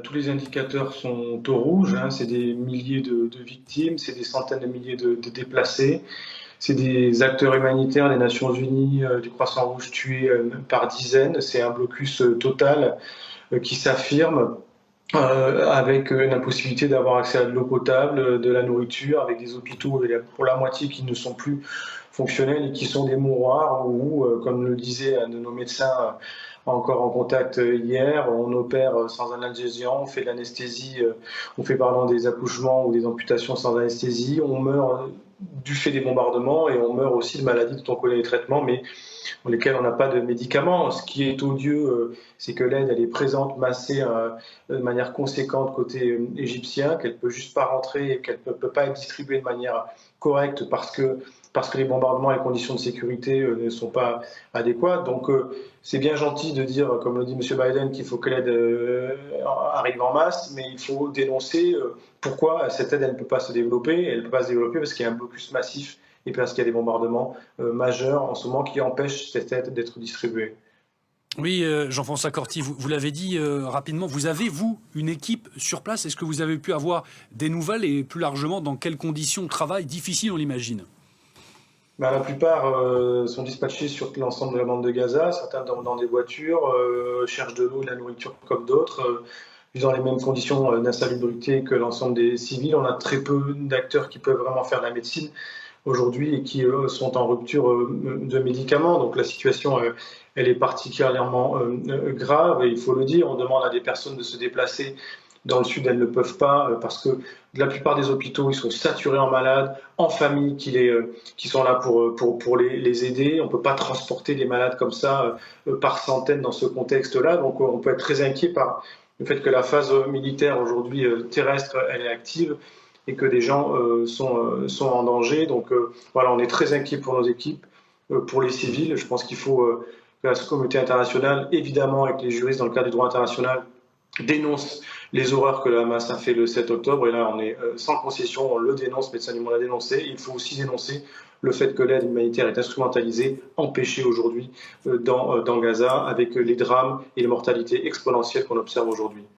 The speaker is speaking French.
Tous les indicateurs sont au rouge, hein. C'est des milliers de victimes, c'est des centaines de milliers de déplacés, c'est des acteurs humanitaires des Nations Unies, du Croissant-Rouge tués par dizaines. C'est un blocus total qui s'affirme avec une impossibilité d'avoir accès à de l'eau potable, de la nourriture, avec des hôpitaux pour la moitié qui ne sont plus fonctionnels et qui sont des mouroirs où, comme le disait un de nos médecins encore en contact hier, on opère sans analgésiant, on fait de l'anesthésie, on fait pardon des accouchements ou des amputations sans anesthésie, on meurt du fait des bombardements et on meurt aussi de maladies dont on connaît les traitements, mais pour lesquels on n'a pas de médicaments. Ce qui est odieux, c'est que l'aide elle est présente, massée de manière conséquente côté égyptien, qu'elle ne peut juste pas rentrer et qu'elle ne peut pas être distribuée de manière correcte parce que les bombardements et les conditions de sécurité ne sont pas adéquates. Donc c'est bien gentil de dire, comme le dit M. Biden, qu'il faut que l'aide arrive en masse, mais il faut dénoncer pourquoi cette aide elle ne peut pas se développer. Elle ne peut pas se développer parce qu'il y a un blocus massif et parce qu'il y a des bombardements majeurs en ce moment qui empêchent cette aide d'être distribuée. Oui, Jean-François Corti, vous l'avez dit rapidement, vous avez, vous, une équipe sur place. Est-ce que vous avez pu avoir des nouvelles et plus largement, dans quelles conditions de travail difficiles on l'imagine? La plupart sont dispatchés sur l'ensemble de la bande de Gaza, certains dans des voitures, cherchent de l'eau et de la nourriture comme d'autres, dans les mêmes conditions d'insalubrité que l'ensemble des civils. On a très peu d'acteurs qui peuvent vraiment faire de la médecine aujourd'hui et qui sont en rupture de médicaments. Donc la situation, elle est particulièrement grave et il faut le dire. On demande à des personnes de se déplacer dans le sud, elles ne peuvent pas parce que la plupart des hôpitaux, ils sont saturés en malades, en famille qui sont là pour les aider. On ne peut pas transporter des malades comme ça par centaines dans ce contexte-là. Donc on peut être très inquiet par le fait que la phase militaire aujourd'hui terrestre, elle est active et que des gens sont en danger. Donc voilà, on est très inquiet pour nos équipes, pour les civils. Je pense qu'il faut que la communauté internationale, évidemment avec les juristes dans le cadre du droit international, dénonce les horreurs que le Hamas a fait le 7 octobre. Et là, on est sans concession, on le dénonce, Médecins du Monde l'a dénoncé. Il faut aussi dénoncer le fait que l'aide humanitaire est instrumentalisée, empêchée aujourd'hui dans Gaza, avec les drames et les mortalités exponentielles qu'on observe aujourd'hui.